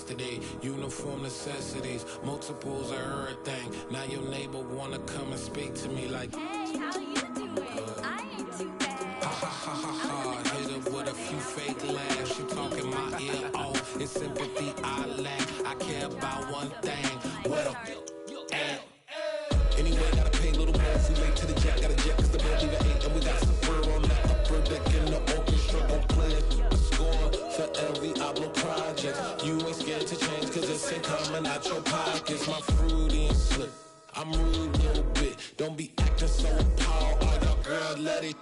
yesterday. Uniform necessities, multiples of everything. Now your neighbor wanna come and speak to me like, hey, how you doing? I ain't too bad. Ha ha ha ha ha. Hit her with a few fake laughs. She talking my ear off. It's sympathy I lack. I care about one thing. Well, and anyway, gotta pay a little more if we late to the jack. Got a jet cause the boat leave at 8. And we got some fur on that upper deck in the orchestra. Gon' play a score for every Ablo project. You ain't scared to change cause it's ain't coming out your pockets. My fruity and slip. I'm rude a little bit. Don't be acting so appalled. Oh, y'all girl, let it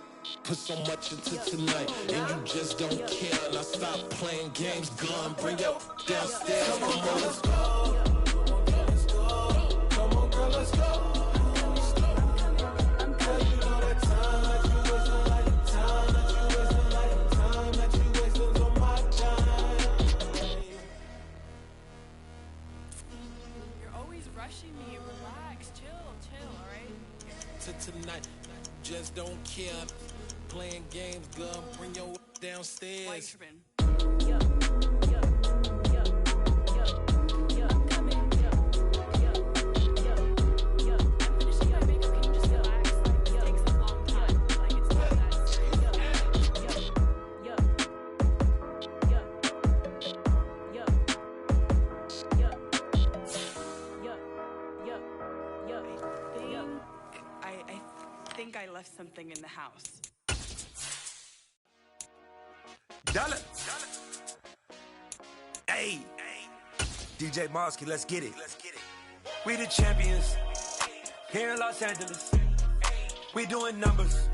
put so much into tonight. And you just don't care. Now stop playing games. Gun, bring your downstairs. Come on, let's go. Come on, girl, let's go. Tonight, just don't care. Playing games, gun, bring your downstairs. I left something in the house. Dollar. Hey. DJ Mosky, let's get it. We the champions here in Los Angeles. We doing numbers.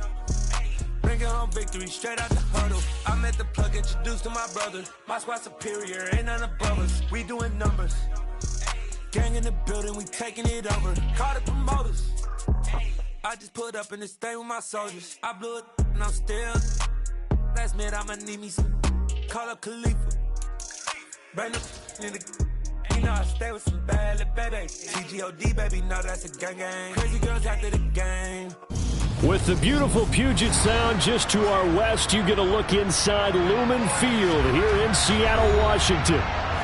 Bringing home victory straight out the huddle. I met the plug, introduced to my brother. My squad superior, ain't none above us. We doing numbers. Gang in the building, we taking it over. Call the promoters. I just put up in this thing with my soldiers. I blew it and I'm still. Last minute I'ma need me some. Call up Khalifa. Bring the in the. You know I stay with some bad little baby. TGOD baby, no that's a gang gang. Crazy girls after the game. With the beautiful Puget Sound just to our west, you get a look inside Lumen Field here in Seattle, Washington.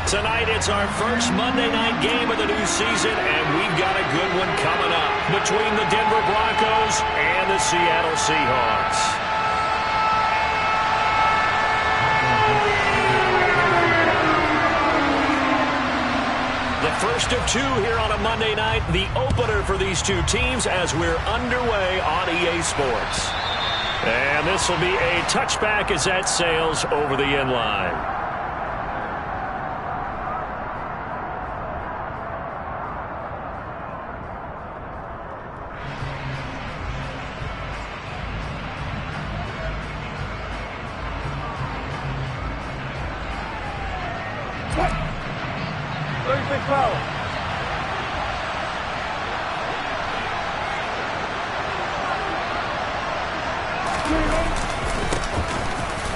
Tonight, it's our first Monday night game of the new season, and we've got a good one coming up between the Denver Broncos and the Seattle Seahawks. The first of two here on a Monday night, the opener for these two teams as we're underway on EA Sports. And this will be a touchback as that sails over the end line.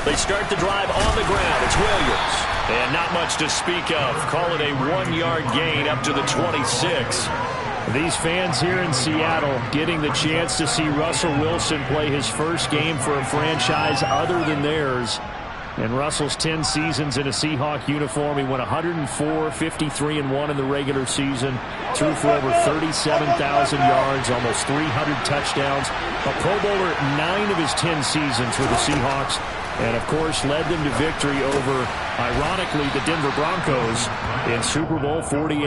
They start the drive on the ground. It's Williams. And not much to speak of. Call it a 1-yard gain up to the 26. These fans here in Seattle getting the chance to see Russell Wilson play his first game for a franchise other than theirs. And Russell's 10 seasons in a Seahawk uniform. He won 104, 53-1 in the regular season. Threw for over 37,000 yards, almost 300 touchdowns. A Pro Bowler 9 of his 10 seasons with the Seahawks. And, of course, led them to victory over, ironically, the Denver Broncos in Super Bowl 48.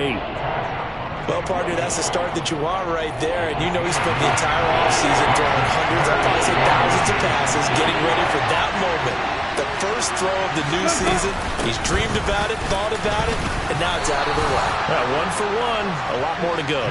Well, partner, that's the start that you want right there. And you know he spent the entire offseason throwing hundreds, I'd probably say thousands of passes, getting ready for that moment. The first throw of the new season. He's dreamed about it, thought about it, and now it's out of the way. One for one, a lot more to go.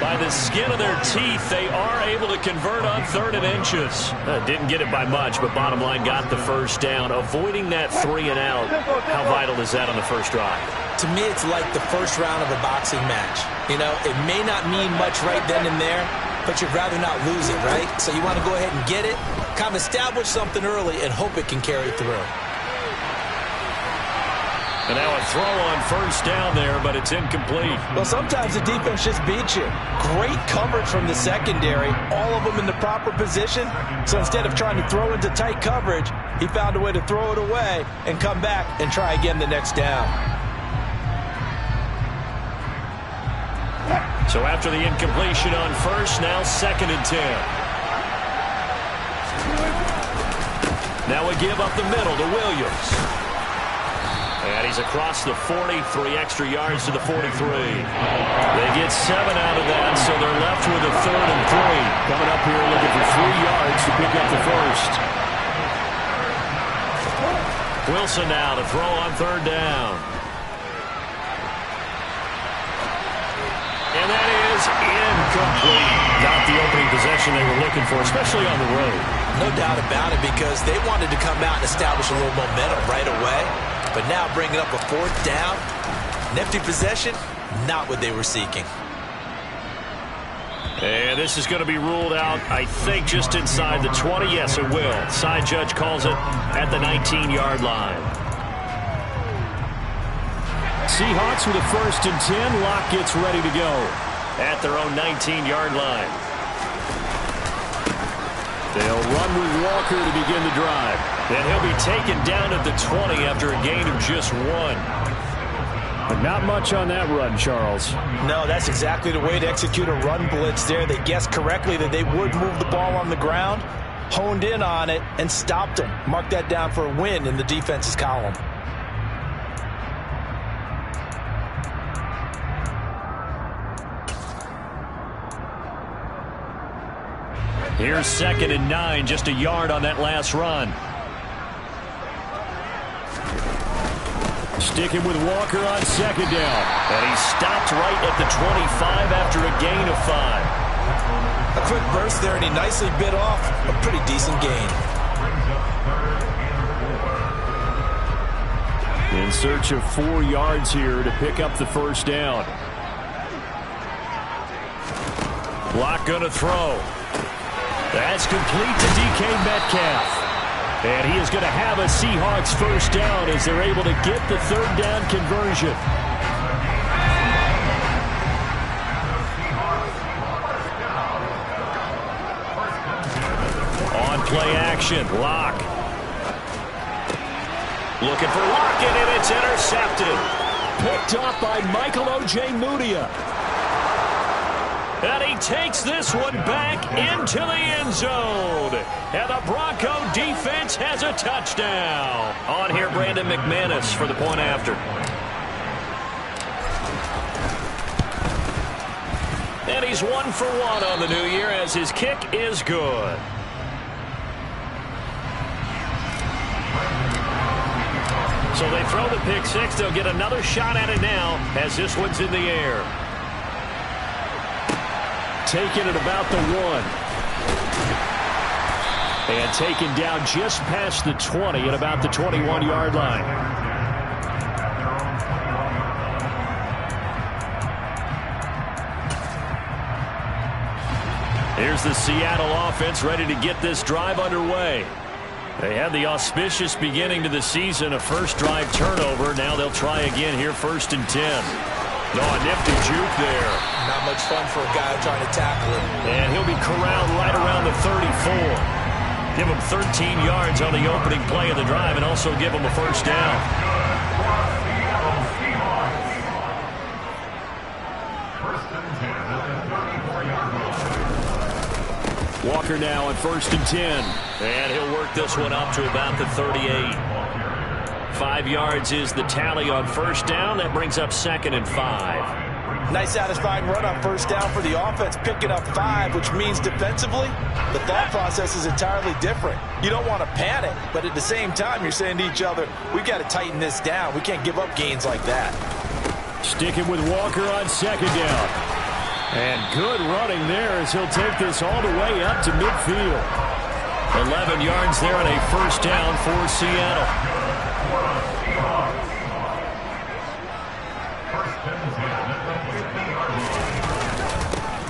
By the skin of their teeth, they are able to convert on 3rd and inches. Didn't get it by much, but bottom line got the first down. Avoiding that 3 and out, how vital is that on the first drive? To me, it's like the first round of a boxing match. You know, it may not mean much right then and there, but you'd rather not lose it, right? So you want to go ahead and get it, kind of establish something early, and hope it can carry through. And now a throw on first down there, but it's incomplete. Well, sometimes the defense just beats you. Great coverage from the secondary, all of them in the proper position. So instead of trying to throw into tight coverage, he found a way to throw it away and come back and try again the next down. So after the incompletion on first, now 2nd and 10. Now we give up the middle to Williams. And he's across the 40, 3 extra yards to the 43. They get 7 out of that, so they're left with a 3rd and 3. Coming up here looking for 3 yards to pick up the first. Wilson now to throw on 3rd down. And that is incomplete. Not the opening possession they were looking for, especially on the road. No doubt about it, because they wanted to come out and establish a little momentum right away. But now bringing up a 4th down, an empty possession, not what they were seeking. And this is going to be ruled out, I think, just inside the 20. Yes, it will. Side judge calls it at the 19-yard line. Seahawks with a 1st and 10. Locke gets ready to go at their own 19-yard line. They'll run with Walker to begin the drive. And he'll be taken down at the 20 after a gain of just 1. But not much on that run, Charles. No, that's exactly the way to execute a run blitz there. They guessed correctly that they would move the ball on the ground, honed in on it, and stopped them. Mark that down for a win in the defense's column. Here's 2nd and 9, just a yard on that last run. Sticking with Walker on 2nd down. And he stopped right at the 25 after a gain of 5. A quick burst there, and he nicely bit off a pretty decent gain. In search of 4 yards here to pick up the 1st down. Locke going to throw. That's complete to DK Metcalf. And he is going to have a Seahawks 1st down as they're able to get the 3rd down conversion. On play action, Locke. Looking for Lockett, and it's intercepted. Picked up by Michael O.J. Mudia. And he takes this one back into the end zone. And the Bronco defense has a touchdown. On here, Brandon McManus for the point after. And he's 1 for 1 on the new year as his kick is good. So they throw the pick 6. They'll get another shot at it now as this one's in the air. Taken at about the 1. And taken down just past the 20 at about the 21-yard line. Here's the Seattle offense ready to get this drive underway. They had the auspicious beginning to the season, a first drive turnover. Now they'll try again here, 1st and 10. No, a nifty juke there. Not much fun for a guy trying to tackle him. And he'll be corralled right around the 34. Give him 13 yards on the opening play of the drive and also give him a 1st down. Walker now on 1st and 10. And he'll work this one up to about the 38. 5 yards is the tally on 1st down. That brings up 2nd and 5. Nice satisfying run on 1st down for the offense, picking up 5, which means defensively, the thought process is entirely different. You don't want to panic, but at the same time, you're saying to each other, we've got to tighten this down. We can't give up gains like that. Sticking with Walker on 2nd down. And good running there as he'll take this all the way up to midfield. 11 yards there on a 1st down for Seattle.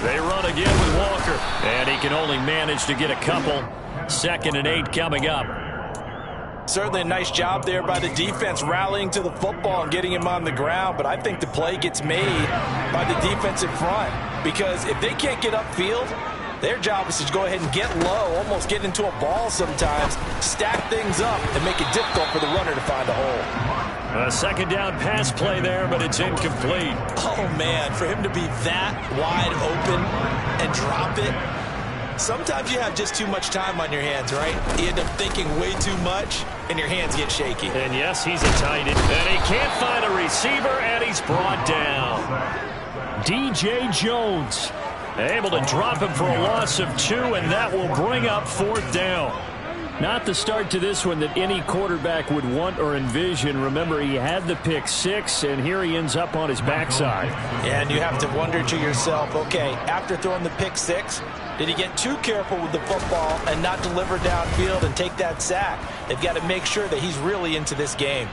They run again with Walker. And he can only manage to get a couple. 2nd and 8 coming up. Certainly a nice job there by the defense rallying to the football and getting him on the ground. But I think the play gets made by the defensive front. Because if they can't get upfield, their job is to go ahead and get low, almost get into a ball sometimes, stack things up, and make it difficult for the runner to find a hole. A second down pass play there, but it's incomplete. Oh, man, for him to be that wide open and drop it. Sometimes you have just too much time on your hands, right? You end up thinking way too much, and your hands get shaky. And yes, he's a tight end. And he can't find a receiver, and he's brought down. DJ Jones able to drop him for a loss of 2, and that will bring up 4th down. Not the start to this one that any quarterback would want or envision. Remember, he had the pick 6, and here he ends up on his backside. And you have to wonder to yourself, okay, after throwing the pick 6, did he get too careful with the football and not deliver downfield and take that sack? They've got to make sure that he's really into this game.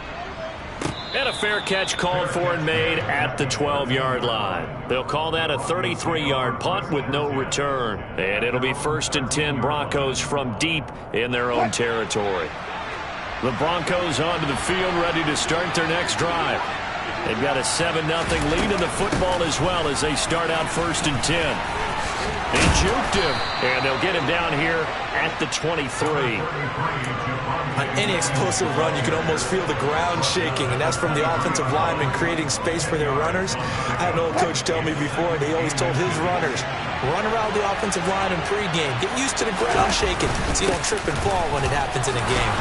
And a fair catch called for and made at the 12-yard line. They'll call that a 33-yard punt with no return. And it'll be 1st and 10 Broncos from deep in their own territory. The Broncos onto the field ready to start their next drive. They've got a 7-0 lead in the football as well as they start out 1st and 10. They juked him, and they'll get him down here at the 23. On any explosive run, you can almost feel the ground shaking, and that's from the offensive linemen creating space for their runners. I had an old coach tell me before, and he always told his runners, run around the offensive line in pregame. Get used to the ground shaking so you don't trip and fall when it happens in a game.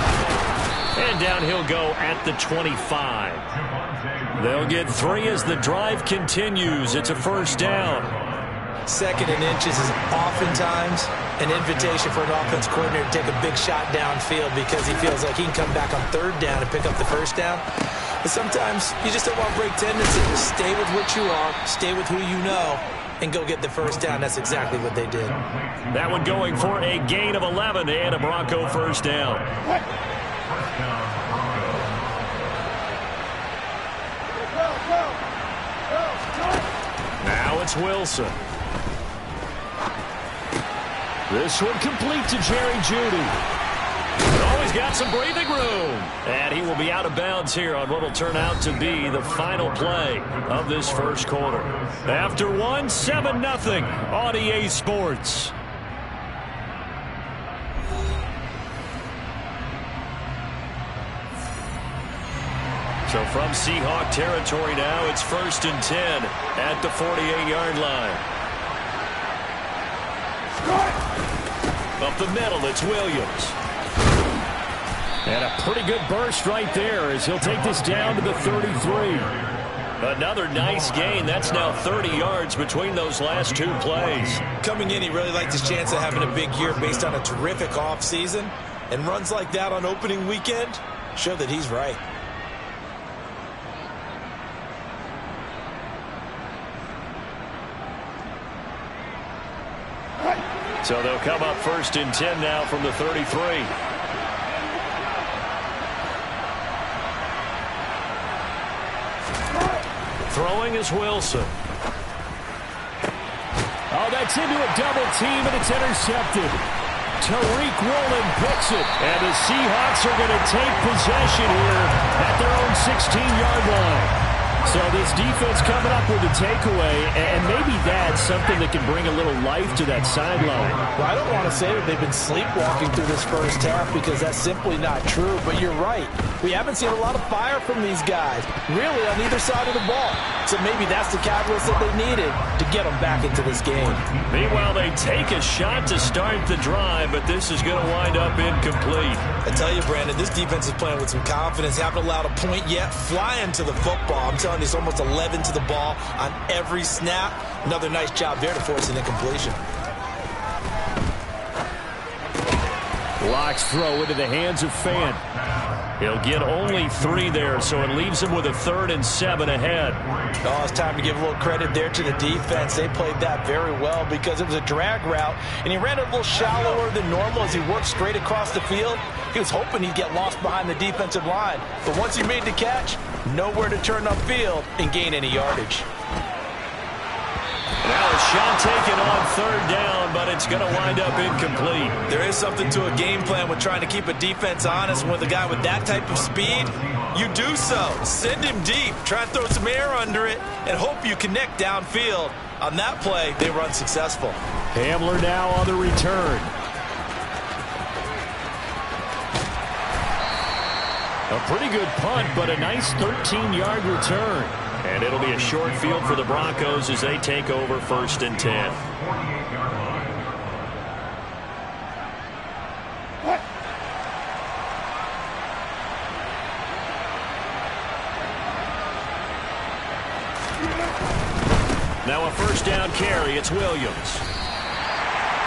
And down he'll go at the 25. They'll get 3 as the drive continues. It's a 1st down. 2nd and inches is oftentimes an invitation for an offense coordinator to take a big shot downfield because he feels like he can come back on 3rd down and pick up the 1st down. But sometimes you just don't want to break tendencies. Stay with what you are, stay with who you know, and go get the 1st down. That's exactly what they did. That one going for a gain of 11 and a Bronco 1st down. Now it's Wilson. This one complete to Jerry Jeudy. Oh, he's got some breathing room. And he will be out of bounds here on what will turn out to be the final play of this 1st quarter. After 1, 7-0 on EA Sports. So from Seahawk territory now, it's 1st and 10 at the 48-yard line. Up the middle, it's Williams. And a pretty good burst right there as he'll take this down to the 33. Another nice gain. That's now 30 yards between those last 2 plays. Coming in, he really liked his chance of having a big year based on a terrific offseason. And runs like that on opening weekend show that he's right. So they'll come up 1st and 10 now from the 33. Throwing is Wilson. Oh, that's into a double team, and it's intercepted. Tariq Woolen picks it, and the Seahawks are going to take possession here at their own 16-yard line. So this defense coming up with a takeaway, and maybe that's something that can bring a little life to that sideline. Well, I don't want to say that they've been sleepwalking through this 1st half because that's simply not true, but you're right. We haven't seen a lot of fire from these guys, really, on either side of the ball. So maybe that's the catalyst that they needed to get them back into this game. Meanwhile, they take a shot to start the drive, but this is going to wind up incomplete. I tell you, Brandon, this defense is playing with some confidence. Haven't allowed a point yet. Flying to the football. I'm telling you, it's almost 11 to the ball on every snap. Another nice job there to force an incompletion. Locks throw into the hands of Fan. He'll get only 3 there, so it leaves him with a 3rd and 7 ahead. Oh, it's time to give a little credit there to the defense. They played that very well because it was a drag route, and he ran it a little shallower than normal as he worked straight across the field. He was hoping he'd get lost behind the defensive line, but once he made the catch, nowhere to turn upfield and gain any yardage. Now a shot taken on 3rd down, but it's going to wind up incomplete. There is something to a game plan with trying to keep a defense honest. With a guy with that type of speed, you do so. Send him deep, try and throw some air under it, and hope you connect downfield. On that play, they were unsuccessful. Hamler now on the return. A pretty good punt, but a nice 13-yard return. And it'll be a short field for the Broncos as they take over 1st and 10. Now a 1st down carry. It's Williams.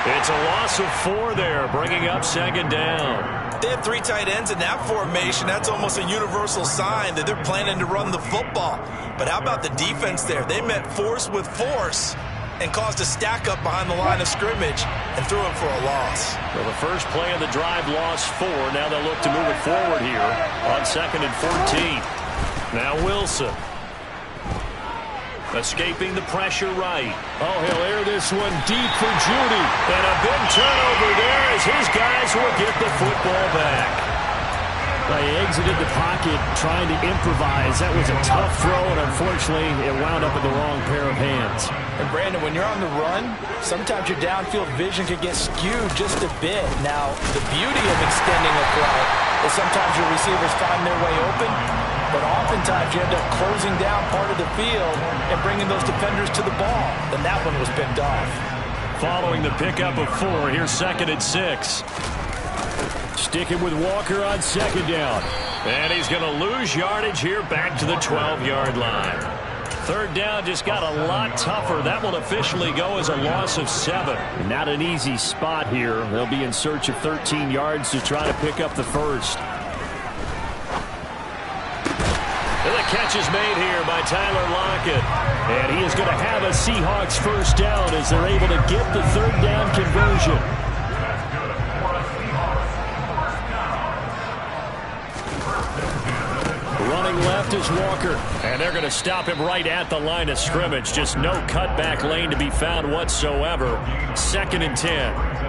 It's a loss of 4 there, bringing up 2nd down. They have 3 tight ends in that formation. That's almost a universal sign that they're planning to run the football. But how about the defense there? They met force with force and caused a stack up behind the line of scrimmage and threw it for a loss. Well, the first play of the drive lost 4. Now they'll look to move it forward here on 2nd and 14. Now Wilson. Escaping the pressure right. Oh, he'll air this one deep for Judy. And a big turnover there as his guys will get the football back. They exited the pocket trying to improvise. That was a tough throw, and unfortunately, it wound up in the wrong pair of hands. And Brandon, when you're on the run, sometimes your downfield vision can get skewed just a bit. Now, the beauty of extending a route is sometimes your receivers find their way open, but oftentimes you end up closing down part of the field and bringing those defenders to the ball. And that one was picked off. Following the pickup of 4, here's 2nd and 6. Sticking with Walker on 2nd down. And he's going to lose yardage here back to the 12-yard line. 3rd down just got a lot tougher. That will officially go as a loss of 7. Not an easy spot here. They'll be in search of 13 yards to try to pick up the 1st. And the catch is made here by Tyler Lockett. And he is going to have a Seahawks 1st down as they're able to get the 3rd down conversion. Running left is Walker. And they're going to stop him right at the line of scrimmage. Just no cutback lane to be found whatsoever. 2nd and 10.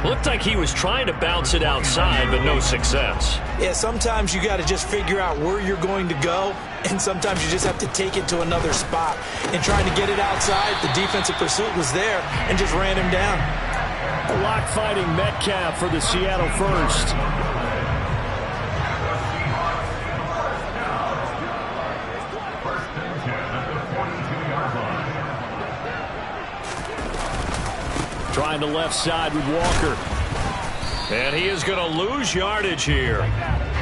Looked like he was trying to bounce it outside, but no success. Yeah, sometimes you got to just figure out where you're going to go, and sometimes you just have to take it to another spot. And trying to get it outside, the defensive pursuit was there and just ran him down. A lock fighting Metcalf for the Seattle 1st. Trying the left side with Walker. And he is going to lose yardage here.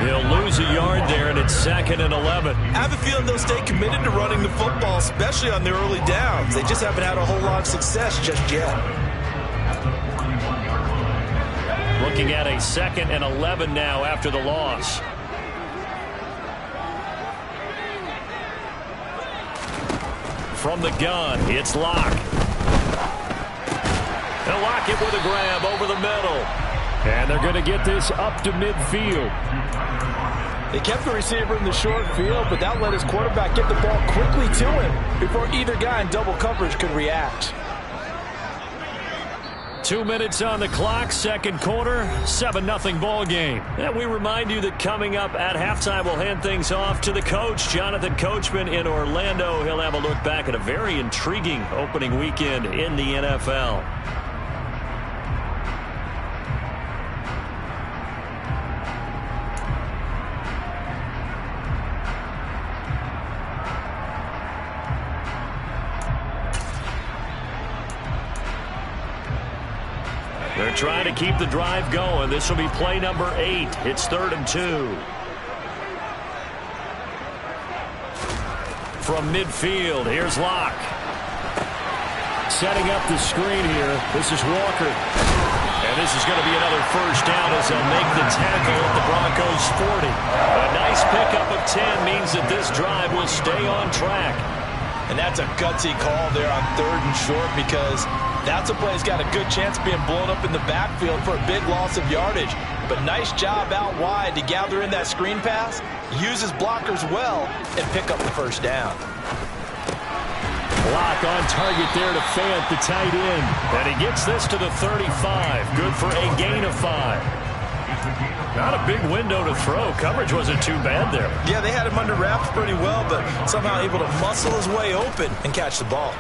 He'll lose a yard there, and it's 2nd and 11. I have a feeling they'll stay committed to running the football, especially on their early downs. They just haven't had a whole lot of success just yet. Looking at a 2nd and 11 now after the loss. From the gun, it's Locke. They'll lock it with a grab over the middle. And they're going to get this up to midfield. They kept the receiver in the short field, but that let his quarterback get the ball quickly to him before either guy in double coverage could react. 2 minutes on the clock, 2nd quarter, 7-0 ball game. And we remind you that coming up at halftime, we'll hand things off to the coach, Jonathan Coachman in Orlando. He'll have a look back at a very intriguing opening weekend in the NFL. They're trying to keep the drive going. This will be play number 8. It's 3rd and 2. From midfield, here's Locke. Setting up the screen here. This is Walker. And this is going to be another 1st down as they'll make the tackle at the Broncos 40. A nice pickup of 10 means that this drive will stay on track. And that's a gutsy call there on 3rd and short, because that's a play that's got a good chance of being blown up in the backfield for a big loss of yardage. But nice job out wide to gather in that screen pass, use his blockers well, and pick up the 1st down. Lock on target there to Fant, the tight end. And he gets this to the 35. Good for a gain of 5. Not a big window to throw. Coverage wasn't too bad there. Yeah, they had him under wraps pretty well, but somehow able to muscle his way open and catch the ball.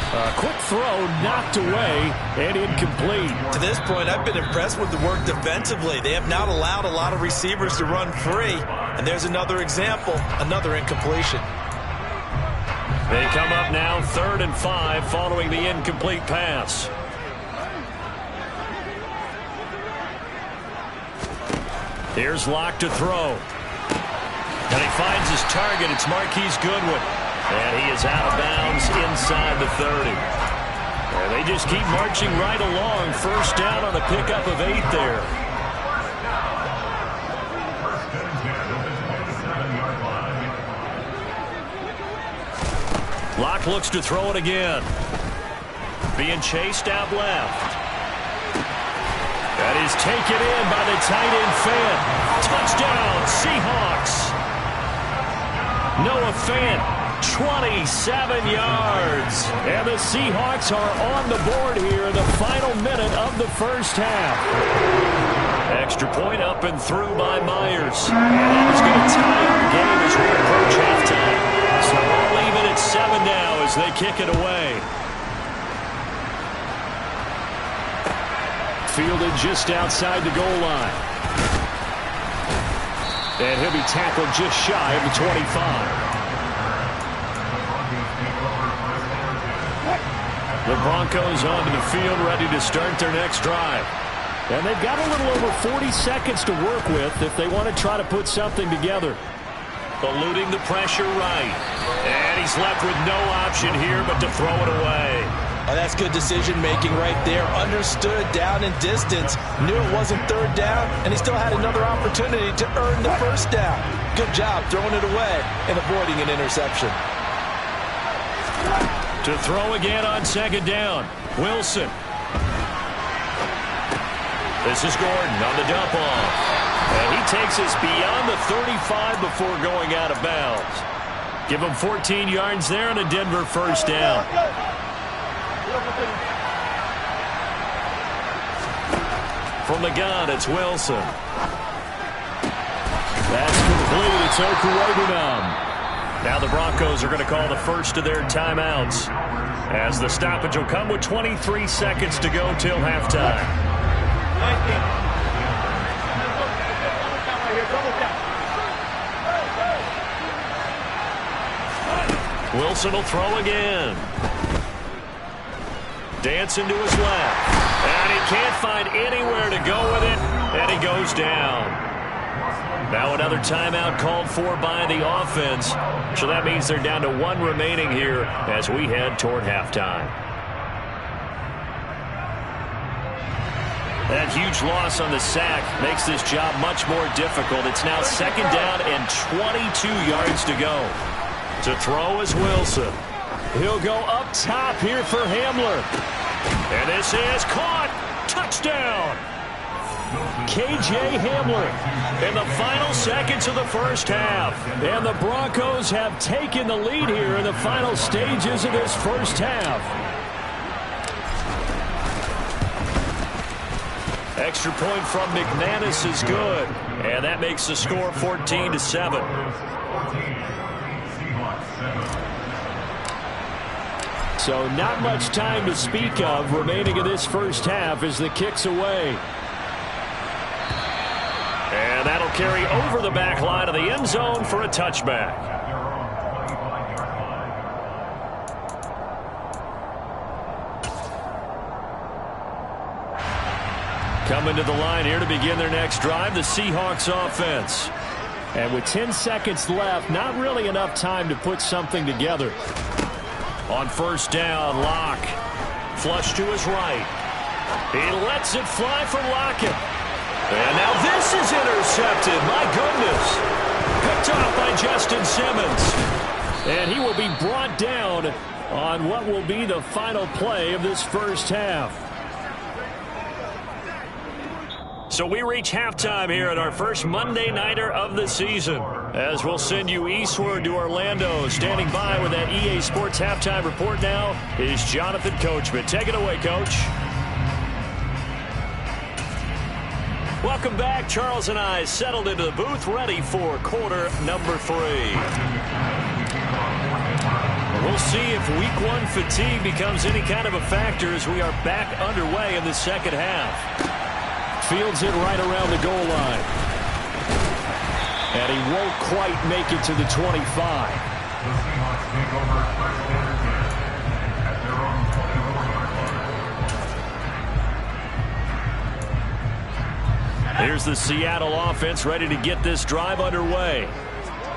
Quick throw knocked away and incomplete. To this point, I've been impressed with the work defensively. They have not allowed a lot of receivers to run free. And there's another example, another incompletion. They come up now 3rd and 5 following the incomplete pass. Here's Locke to throw. And he finds his target. It's Marquise Goodwin. And he is out of bounds inside the 30. And they just keep marching right along. First down on a pickup of 8 there. Locke looks to throw it again. Being chased out left. That is taken in by the tight end Fant. Touchdown, Seahawks. Noah Fant, 27 yards. And the Seahawks are on the board here in the final minute of the first half. Extra point up and through by Myers. And that is going to tie up the game as we approach halftime. So all even at 7 now as they kick it away. Fielded just outside the goal line. And he'll be tackled just shy of the 25. The Broncos onto the field ready to start their next drive. And they've got a little over 40 seconds to work with if they want to try to put something together. Eluding the pressure right. And he's left with no option here but to throw it away. Oh, that's good decision-making right there. Understood down and distance. Knew it wasn't 3rd down, and he still had another opportunity to earn the first down. Good job throwing it away and avoiding an interception. To throw again on 2nd down. Wilson. This is Gordon on the dump off. And he takes us beyond the 35 before going out of bounds. Give him 14 yards there and a Denver first down. From the gun, it's Wilson. That's complete. It's Okuwebunam. Now the Broncos are going to call the first of their timeouts as the stoppage will come with 23 seconds to go till halftime. Wilson will throw again. Dancing to his left. And he can't find anywhere to go with it. And he goes down. Now another timeout called for by the offense. So that means they're down to 1 remaining here as we head toward halftime. That huge loss on the sack makes this job much more difficult. It's now 2nd down and 22 yards to go. To throw is Wilson. He'll go up top here for Hamler. And this is caught. Touchdown. K.J. Hamler in the final seconds of the first half. And the Broncos have taken the lead here in the final stages of this first half. Extra point from McManus is good. And that makes the score 14-7. So not much time to speak of remaining in this first half as the kick's away. And that'll carry over the back line of the end zone for a touchback. Coming to the line here to begin their next drive, the Seahawks offense. And with 10 seconds left, not really enough time to put something together. On first down, Locke. Flush to his right. He lets it fly for Lockett. And now this is intercepted. My goodness. Picked off by Justin Simmons. And he will be brought down on what will be the final play of this first half. So we reach halftime here at our first Monday Nighter of the season. As we'll send you eastward to Orlando. Standing by with that EA Sports halftime report now is Jonathan Coachman. Take it away, Coach. Welcome back. Charles and I settled into the booth ready for quarter number 3. We'll see if week one fatigue becomes any kind of a factor as we are back underway in the second half. Fields it right around the goal line. And he won't quite make it to the 25. The Seahawks take over first and 10 at their own 24 yard line. Here's the Seattle offense ready to get this drive underway.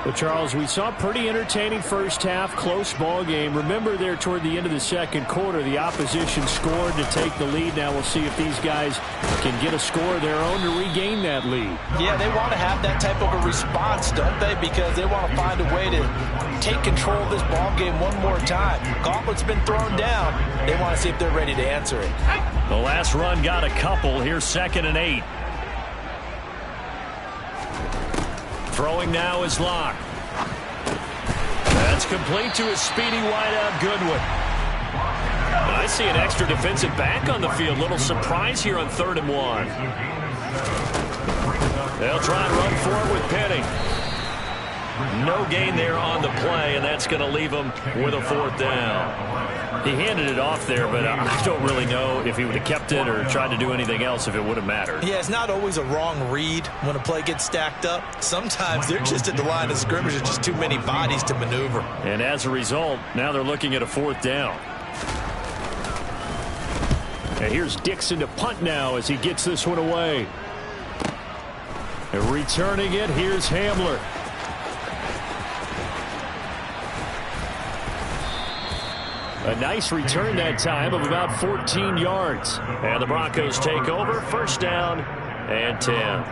But, Charles, we saw a pretty entertaining first half, close ball game. Remember there toward the end of the second quarter, the opposition scored to take the lead. Now we'll see if these guys can get a score of their own to regain that lead. Yeah, they want to have that type of a response, don't they? Because they want to find a way to take control of this ball game one more time. Gauntlet's been thrown down. They want to see if they're ready to answer it. The last run got a couple. Here's 2nd and 8. Throwing now is Locke. That's complete to his speedy wideout, Goodwin. And I see an extra defensive back on the field. Little surprise here on 3rd and 1. They'll try and run for it with Penning. No gain there on the play, and that's going to leave them with a 4th down. He handed it off there, but I don't really know if he would have kept it or tried to do anything else if it would have mattered. Yeah, it's not always a wrong read when a play gets stacked up. Sometimes they're just at the line of scrimmage. There's just too many bodies to maneuver. And as a result, now they're looking at a 4th down. And here's Dixon to punt now as he gets this one away. And returning it, here's Hamler. A nice return that time of about 14 yards. And the Broncos take over, 1st down and 10.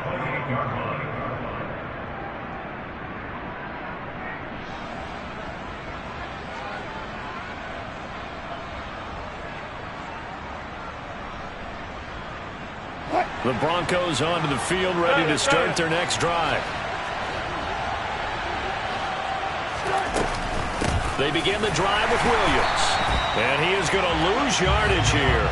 The Broncos onto the field, ready to start their next drive. They begin the drive with Williams. And he is going to lose yardage here.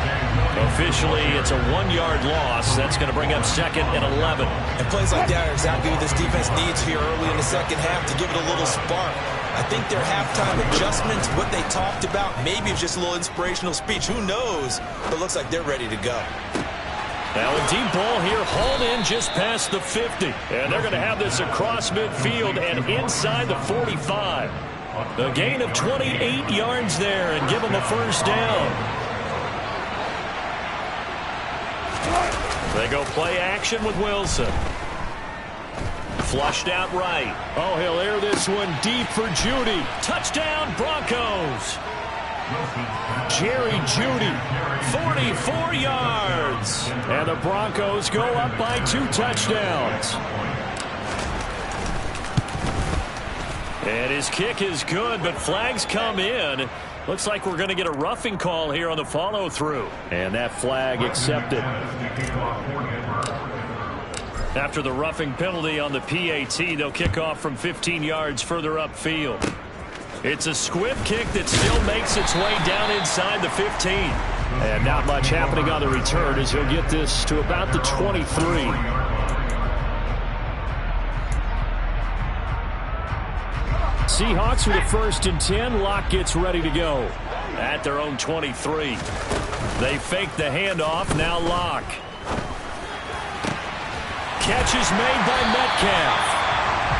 Officially, it's a 1-yard loss. That's going to bring up 2nd and 11. And plays like that are exactly what this defense needs here early in the second half to give it a little spark. I think their halftime adjustments, what they talked about, maybe it's just a little inspirational speech. Who knows? But it looks like they're ready to go. Now a deep ball here, hauled in just past the 50. And they're going to have this across midfield and inside the 45. A gain of 28 yards there and give them a 1st down. They go play action with Wilson. Flushed out right. Oh, he'll air this one deep for Judy. Touchdown, Broncos. Jerry Judy. 44 yards. And the Broncos go up by 2 touchdowns. And his kick is good, but flags come in. Looks like we're going to get a roughing call here on the follow-through. And that flag accepted. After the roughing penalty on the PAT, they'll kick off from 15 yards further upfield. It's a squib kick that still makes its way down inside the 15. And not much happening on the return as he'll get this to about the 23. Seahawks with a 1st and 10. Locke gets ready to go. At their own 23. They fake the handoff. Now Locke. Catch is made by Metcalf.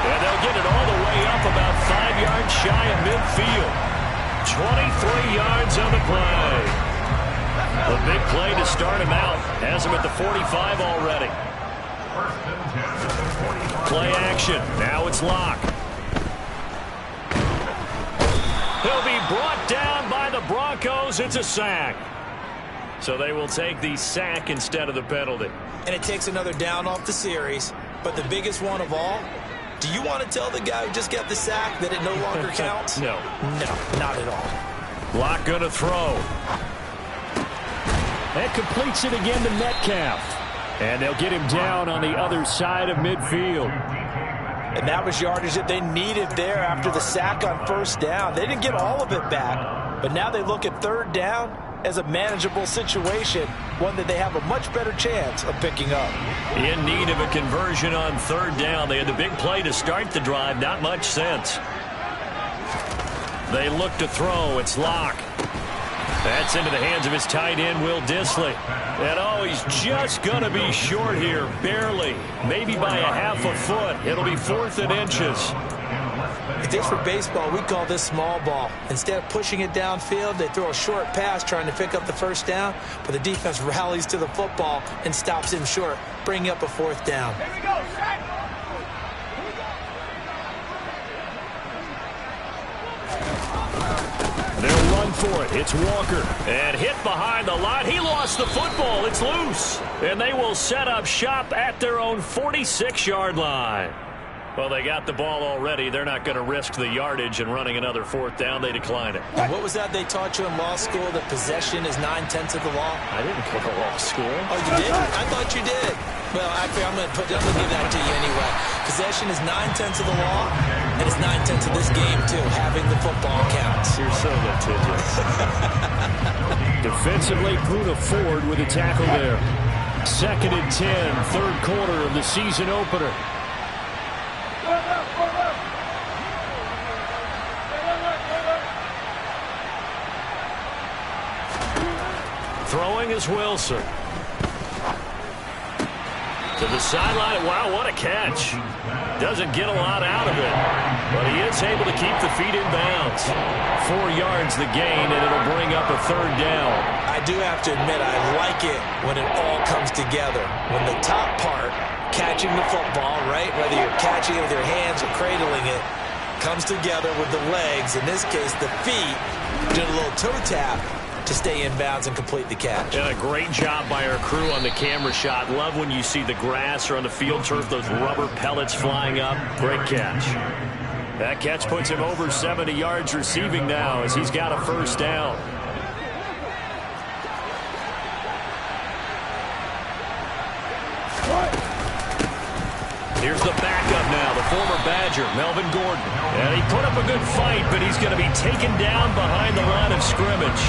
And they'll get it all the way up about 5 yards shy of midfield. 23 yards on the play. A big play to start him out. Has him at the 45 already. Play action. Now it's Locke. He'll be brought down by the Broncos. It's a sack. So they will take the sack instead of the penalty. And it takes another down off the series. But the biggest one of all, do you want to tell the guy who just got the sack that it no longer counts? No. No, not at all. Locke going to throw. And completes it again to Metcalf. And they'll get him down on the other side of midfield. And that was yardage that they needed there after the sack on 1st down. They didn't get all of it back, but now they look at 3rd down as a manageable situation, one that they have a much better chance of picking up. In need of a conversion on 3rd down. They had the big play to start the drive. Not much sense. They look to throw. It's Locke. That's into the hands of his tight end, Will Dissly. And, oh, he's just going to be short here, barely. Maybe by a half a foot. It'll be 4th and inches. If this were baseball, we call this small ball. Instead of pushing it downfield, they throw a short pass trying to pick up the first down, but the defense rallies to the football and stops him short, bringing up a 4th down. Here we go, set. They'll run for it. It's Walker. And hit behind the line. He lost the football. It's loose. And they will set up shop at their own 46-yard line. Well, they got the ball already. They're not going to risk the yardage and running another 4th down. They decline it. What was that they taught you in law school, that possession is 9/10 of the law? I didn't go to law school. Oh, you did? I thought you did. Well, actually, I'm going to give that to you anyway. Possession is 9/10 of the law, and it's 9/10 of this game, too. Having the football counts. You're so litigious. Defensively, Bruno Ford with a tackle there. 2nd and 10, 3rd quarter of the season opener. Throwing is Wilson. To the sideline. Wow, what a catch. Doesn't get a lot out of it, but he is able to keep the feet in bounds. 4 yards the gain, and it'll bring up a 3rd down. I do have to admit, I like it when it all comes together. When the top part, catching the football, right, whether you're catching it with your hands or cradling it, comes together with the legs, in this case the feet, doing a little toe tap to stay in bounds and complete the catch. And a great job by our crew on the camera shot. Love when you see the grass or on the field turf, those rubber pellets flying up. Great catch. That catch puts him over 70 yards receiving now as he's got a 1st down. Here's the backup now, the former Badger, Melvin Gordon. And he put up a good fight, but he's going to be taken down behind the line of scrimmage.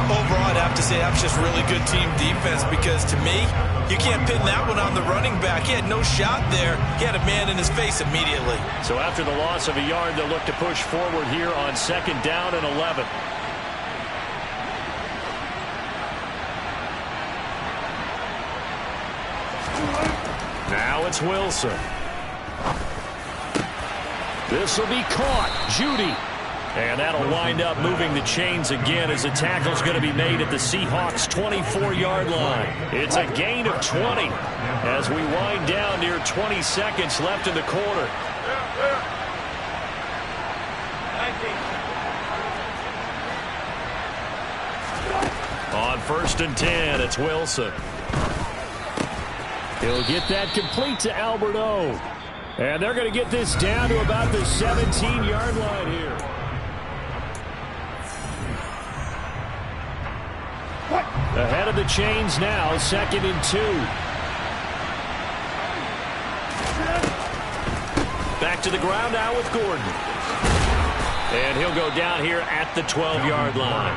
Overall, I'd have to say that's just really good team defense, because to me, you can't pin that one on the running back. He had no shot there. He had a man in his face immediately. So after the loss of a yard, they'll look to push forward here on 2nd down and 11. Now it's Wilson. This will be caught. Judy. And that'll wind up moving the chains again as the tackle's going to be made at the Seahawks' 24-yard line. It's a gain of 20 as we wind down near 20 seconds left in the quarter. On 1st and 10, it's Wilson. He'll get that complete to Albert O. And they're going to get this down to about the 17-yard line here. Ahead of the chains now, 2nd and 2. Back to the ground now with Gordon. And he'll go down here at the 12-yard line.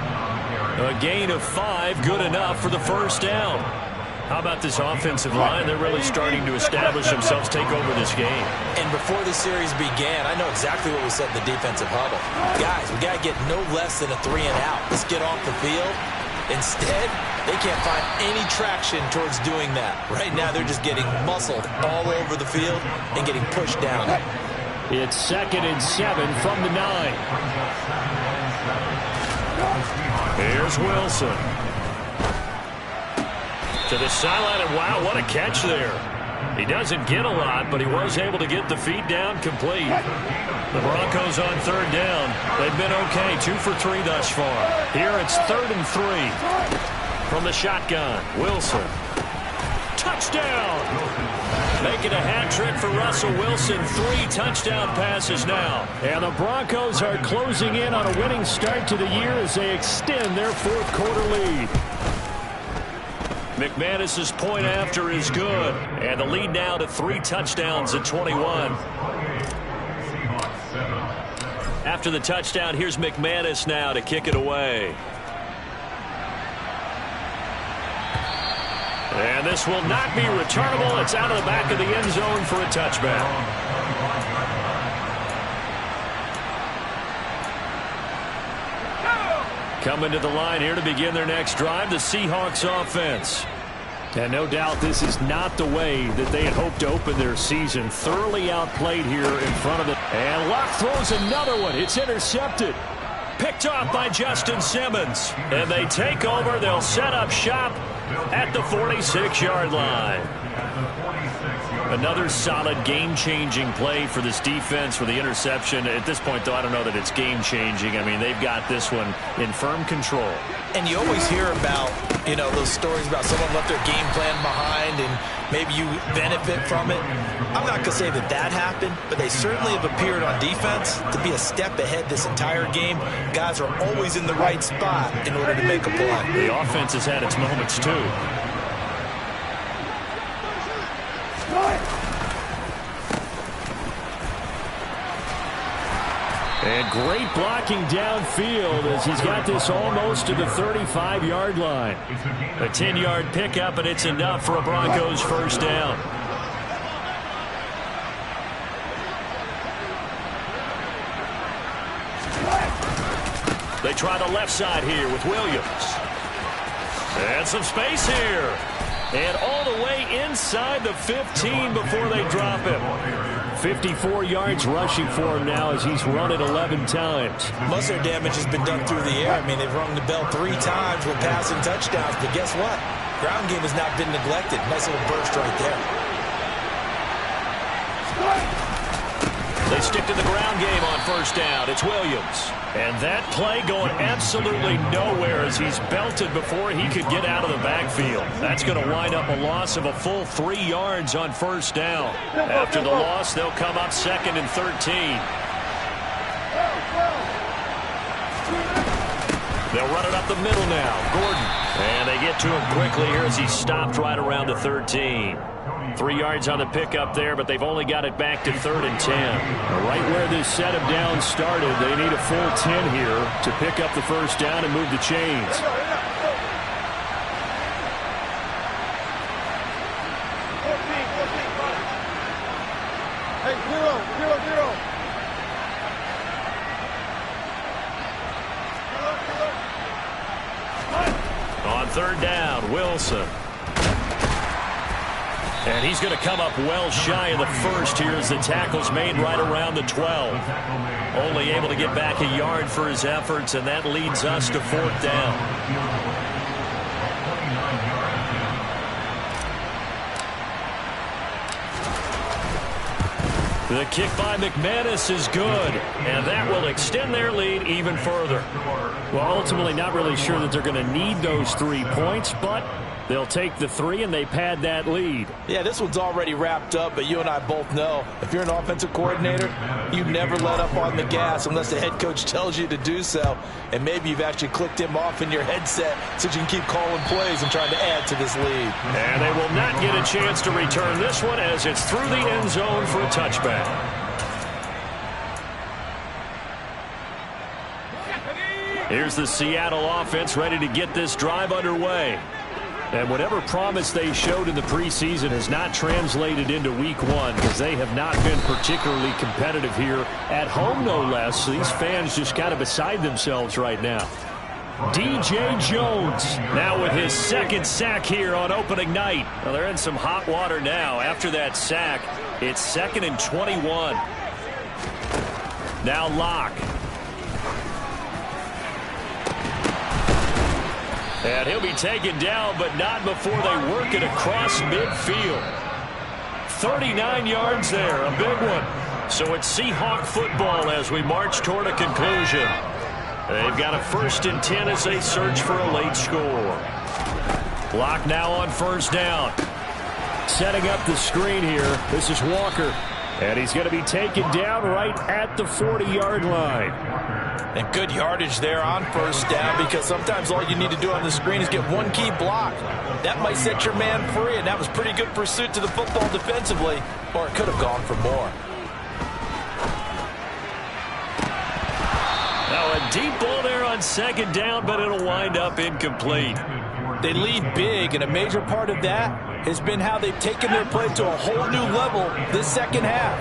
A gain of 5, good enough for the 1st down. How about this offensive line? They're really starting to establish themselves, take over this game. And before the series began, I know exactly what we said in the defensive huddle. Guys, we got to get no less than a 3 and out. Let's get off the field. Instead, they can't find any traction towards doing that. Right now, they're just getting muscled all over the field and getting pushed down. It's 2nd and 7 from the 9. Here's Wilson. To the sideline, and wow, what a catch there. He doesn't get a lot, but he was able to get the feet down complete. The Broncos on 3rd down. They've been okay, 2 for 3 thus far. Here it's 3rd and 3. From the shotgun, Wilson. Touchdown! Making a hat trick for Russell Wilson. 3 touchdown passes now. And the Broncos are closing in on a winning start to the year as they extend their 4th quarter lead. McManus's point after is good. And the lead now to 3 touchdowns at 21. After the touchdown, here's McManus now to kick it away. And this will not be returnable. It's out of the back of the end zone for a touchback. Coming to the line here to begin their next drive, the Seahawks offense. And no doubt this is not the way that they had hoped to open their season. Thoroughly outplayed here in front of it. And Locke throws another one. It's intercepted. Picked off by Justin Simmons. And they take over. They'll set up shop at the 46-yard line. Another solid game-changing play for this defense for the interception. At this point, though, I don't know that it's game-changing. I mean, they've got this one in firm control. And you always hear about, those stories about someone left their game plan behind and maybe you benefit from it. I'm not going to say that happened, but they certainly have appeared on defense to be a step ahead this entire game. Guys are always in the right spot in order to make a play. The offense has had its moments, too. And great blocking downfield as he's got this almost to the 35-yard line. A 10-yard pickup, and it's enough for a Broncos first down. They try the left side here with Williams. And some space here. And all the way inside the 15 before they drop him. 54 yards rushing for him now as he's run it 11 times. Most of their damage has been done through the air. I mean, they've rung the bell 3 times with passing touchdowns. But guess what? Ground game has not been neglected. Nice little burst right there. They stick to the ground game on first down. It's Williams. And that play going absolutely nowhere as he's belted before he could get out of the backfield. That's going to wind up a loss of a full 3 yards on first down. After the loss, they'll come up 2nd and 13. They'll run it up the middle now. Gordon. And they get to him quickly here as he stopped right around the 13. 3 yards on the pickup there, but they've only got it back to 3rd and 10. Right where this set of downs started, they need a full 10 here to pick up the first down and move the chains. Hey, 0-0-0. On 3rd down, Wilson. And he's going to come up well shy of the first here as the tackle's made right around the 12. Only able to get back a yard for his efforts, and that leads us to 4th down. The kick by McManus is good, and that will extend their lead even further. Well, ultimately not really sure that they're going to need those 3 points, but they'll take the 3 and they pad that lead. Yeah, this one's already wrapped up, but you and I both know if you're an offensive coordinator, you never let up on the gas unless the head coach tells you to do so. And maybe you've actually clicked him off in your headset so you can keep calling plays and trying to add to this lead. And they will not get a chance to return this one as it's through the end zone for a touchback. Here's the Seattle offense ready to get this drive underway. And whatever promise they showed in the preseason has not translated into week 1 because they have not been particularly competitive here at home, no less. So these fans just kind of beside themselves right now. DJ Jones now with his 2nd sack here on opening night. Well, they're in some hot water now. After that sack, it's 2nd and 21. Now Locke. And he'll be taken down, but not before they work it across midfield. 39 yards there, a big one. So it's Seahawk football as we march toward a conclusion. They've got a 1st and 10 as they search for a late score. Locke now on first down. Setting up the screen here, this is Walker. And he's going to be taken down right at the 40-yard line. And good yardage there on first down because sometimes all you need to do on the screen is get one key block. That might set your man free, and that was pretty good pursuit to the football defensively, or it could have gone for more. Now a deep ball there on 2nd down, but it'll wind up incomplete. They lead big, and a major part of that has been how they've taken their play to a whole new level this second half.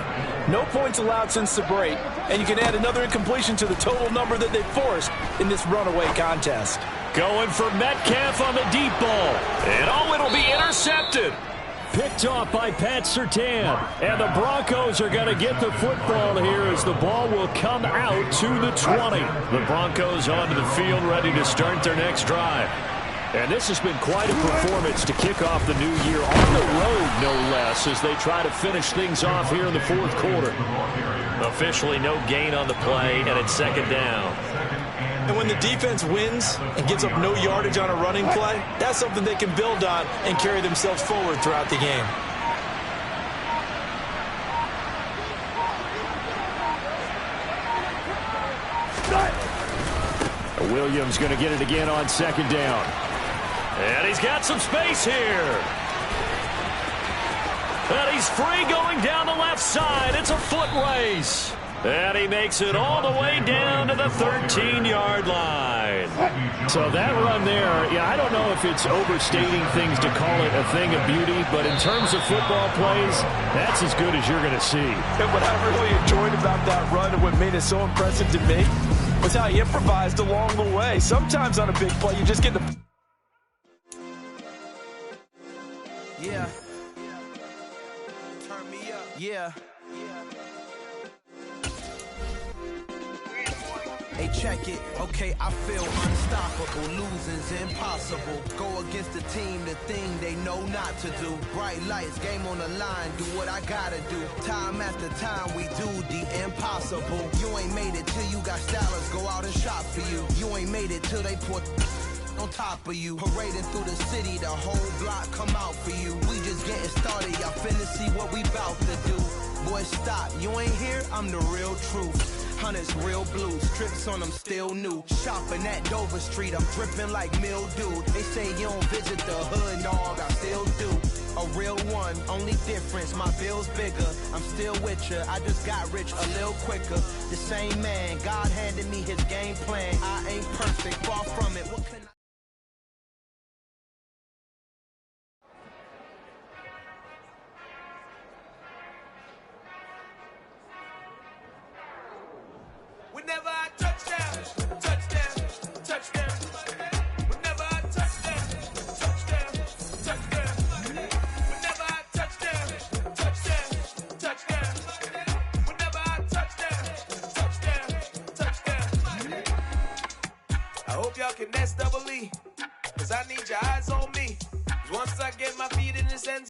No points allowed since the break, and you can add another incompletion to the total number that they forced in this runaway contest. Going for Metcalf on the deep ball. And it'll be intercepted. Picked off by Pat Surtain. And the Broncos are going to get the football here as the ball will come out to the 20. The Broncos onto the field, ready to start their next drive. And this has been quite a performance to kick off the new year on the road, no less, as they try to finish things off here in the fourth quarter. Officially no gain on the play, and it's second down. And when the defense wins and gives up no yardage on a running play, that's something they can build on and carry themselves forward throughout the game. Williams going to get it again on second down. And he's got some space here. And he's free going down the left side. It's a foot race. And he makes it all the way down to the 13-yard line. So that run there, I don't know if it's overstating things to call it a thing of beauty, but in terms of football plays, that's as good as you're going to see. And what I really enjoyed about that run and what made it so impressive to me was how he improvised along the way. Sometimes on a big play, you just get the... Yeah. Turn me up. Yeah. Hey, check it. Okay, I feel unstoppable. Losing's impossible. Go against the team, the thing they know not to do. Bright lights, game on the line. Do what I gotta do. Time after time, we do the impossible. You ain't made it till you got stylers. Go out and shop for you. You ain't made it till they put on top of you. Parading through the city, the whole block come out for you. We just getting started. Y'all finna see what we bout to do. Boy, stop. You ain't here? I'm the real truth. Hunters, real blue, strips on them still new. Shopping at Dover Street, I'm dripping like mildew. They say you don't visit the hood, dog, I still do. A real one, only difference, my bill's bigger. I'm still with ya, I just got rich a little quicker. The same man, God handed me his game plan. I ain't perfect, far from it. What can I... Whenever I touchdown, touchdown, touchdown. Whenever I touchdown, touchdown, touchdown. Whenever I touchdown, touchdown, touchdown. Whenever I touchdown, touchdown, touchdown. I hope y'all can nest double E, 'cause I need your eyes on me. 'Cause once I get my feet in this end